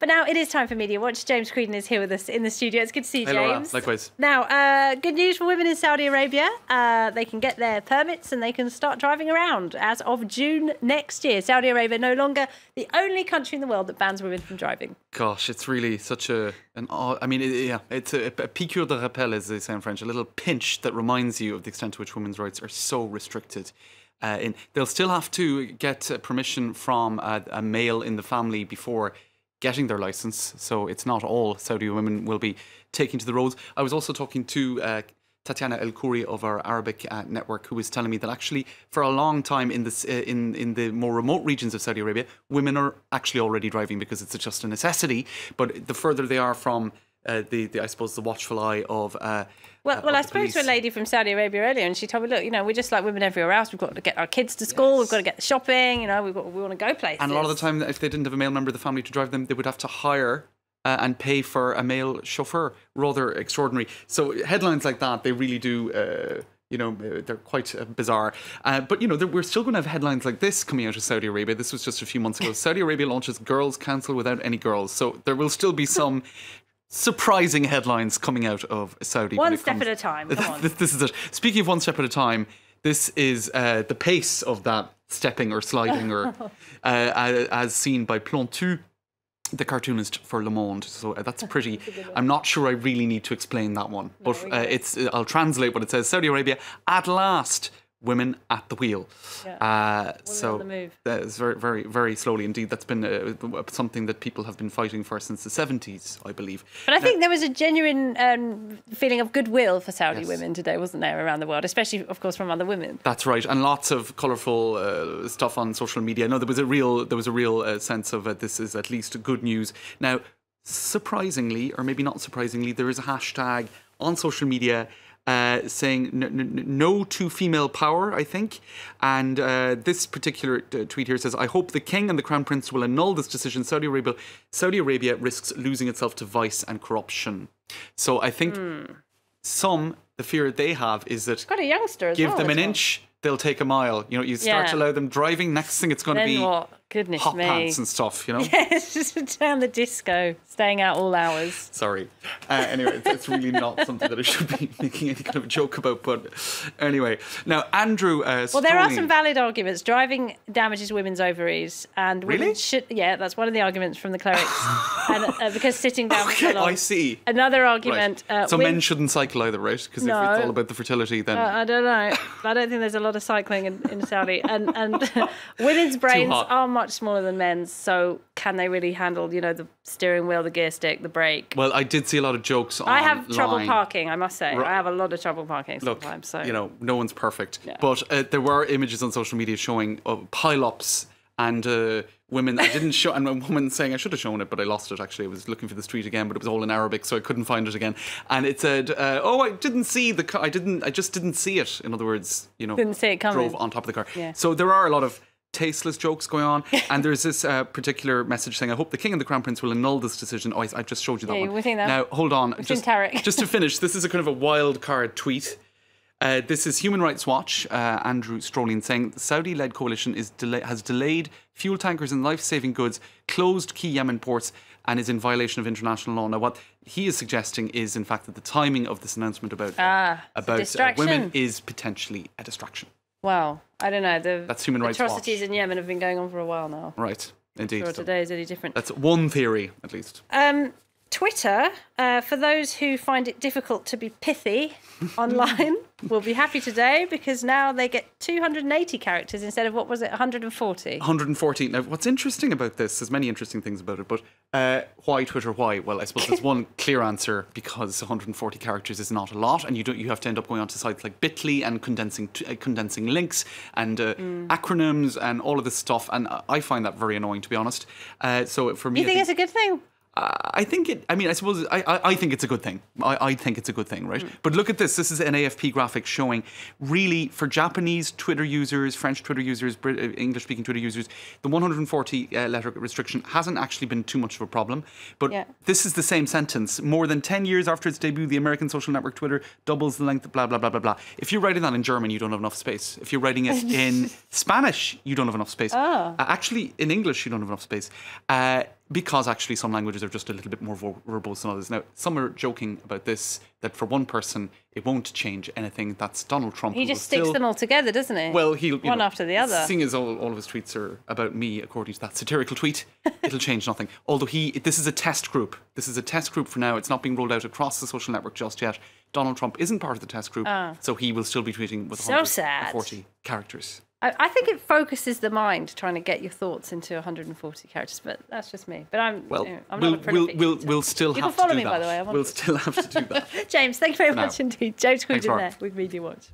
But now it is time for Media Watch. James Creedon is here with us in the studio. It's good to see you, Hello, James. likewise. Now, good news for women in Saudi Arabia. They can get their permits and they can start driving around as of June next year. Saudi Arabia no longer the only country in the world that bans women from driving. Gosh, it's really such an odd... I mean, it's a piqûre de rappel, as they say in French, a little pinch that reminds you of the extent to which women's rights are so restricted. They'll still have to get permission from a male in the family before getting their license, so it's not all Saudi women will be taking to the roads. I was also talking to Tatiana El Khoury of our Arabic network, who was telling me that actually for a long time in the more remote regions of Saudi Arabia, women are actually already driving because it's just a necessity. But the further they are from I suppose the watchful eye of I spoke to a lady from Saudi Arabia earlier, and she told me, look, we're just like women everywhere else. We've got to get our kids to school. Yes. We've got to get shopping. We want to go places. And a lot of the time, if they didn't have a male member of the family to drive them, they would have to hire and pay for a male chauffeur. Rather extraordinary. So headlines like that, they really do. They're quite bizarre. But we're still going to have headlines like this coming out of Saudi Arabia. This was just a few months ago. Saudi Arabia launches Girls' Council without any girls. So there will still be some surprising headlines coming out of Saudi. One step at a time. Come on. This is it. Speaking of one step at a time, this is the pace of that stepping or sliding, or as seen by Plantu, the cartoonist for Le Monde. So that's pretty. I'm not sure I really need to explain that one, but I'll translate what it says. Saudi Arabia, at last. Women at the wheel. On the move. It's very, very, very slowly indeed. That's been something that people have been fighting for since the 70s, I believe. But I think there was a genuine feeling of goodwill for Saudi women today, wasn't there, around the world, especially, of course, from other women. That's right, and lots of colourful stuff on social media. No, there was a real sense of this is at least good news. Now, surprisingly, or maybe not surprisingly, there is a hashtag on social media saying no to female power, I think. And this particular tweet here says, I hope the King and the Crown Prince will annul this decision. Saudi Arabia risks losing itself to vice and corruption. So I think the fear they have is that got a youngster as give them an inch, they'll take a mile. You start to allow them driving, next thing it's going to be what? Goodness hot me. pants and stuff, Yeah, it's just down the disco, staying out all hours. Sorry. Anyway, it's really not something that I should be making any kind of a joke about. But anyway, now Andrew. Well, there are some valid arguments. Driving damages women's ovaries, and women should. Yeah, that's one of the arguments from the clerics. And because sitting down. Okay, I see. Another argument. Right. So men shouldn't cycle either, right? Because if it's all about the fertility, then I don't know. I don't think there's a lot of cycling in Saudi, and women's brains are much smaller than men's, so can they really handle the steering wheel, the gear stick, the brake? Well, I did see a lot of jokes online. I have trouble parking, I must say. I have a lot of trouble parking sometimes. Look, no one's perfect. Yeah. But there were images on social media showing pile-ups and women. I didn't show, and a woman saying I should have shown it, but I lost it. Actually, I was looking for the street again, but it was all in Arabic, so I couldn't find it again. And it said, I didn't see the car. I just didn't see it. In other words, didn't see it coming. Drove on top of the car. Yeah. So there are a lot of tasteless jokes going on, and there's this particular message saying, I hope the King and the Crown Prince will annul this decision. I just showed you that one. We've seen that. Now, hold on. We've seen Tarek. Just to finish, this is a kind of a wild card tweet. This is Human Rights Watch, Andrew Strolin, saying the Saudi-led coalition has delayed fuel tankers and life-saving goods, closed key Yemen ports, and is in violation of international law. Now, what he is suggesting is, in fact, that the timing of this announcement about women is potentially a distraction. Well, I don't know. That's Human Rights Watch. Atrocities in Yemen have been going on for a while now. Right, indeed. Sure, today is any different. That's one theory, at least. Twitter, for those who find it difficult to be pithy online, will be happy today because now they get 280 characters instead of, 140? 140. Now, what's interesting about this, there's many interesting things about it, but why Twitter, why? Well, I suppose there's one clear answer, because 140 characters is not a lot, and you have to end up going onto sites like Bitly and condensing links and acronyms and all of this stuff, and I find that very annoying, to be honest. So for me, you think it's a good thing? I think it. I mean, I suppose I think it's a good thing. I think it's a good thing, right? But look at this. This is an AFP graphic showing really for Japanese Twitter users, French Twitter users, English-speaking Twitter users, the 140 letter restriction hasn't actually been too much of a problem. But this is the same sentence. More than 10 years after its debut, the American social network Twitter doubles the length of blah blah blah blah blah. If you're writing that in German, you don't have enough space. If you're writing it in Spanish, you don't have enough space. Actually, in English, you don't have enough space. because actually some languages are just a little bit more verbose than others. Now, some are joking about this, that for one person, it won't change anything. That's Donald Trump. He just sticks them all together, doesn't he? Well, he'll... One after the other. Seeing as all of his tweets are about me, according to that satirical tweet, it'll change nothing. Although this is a test group. This is a test group for now. It's not being rolled out across the social network just yet. Donald Trump isn't part of the test group, so he will still be tweeting with 140 characters. I think it focuses the mind trying to get your thoughts into 140 characters, but that's just me. But I'm not a prolific we'll still have to do that. You can follow me, by the way. We'll still have to do that. James, thank you very much indeed. James Queedon there with Media Watch.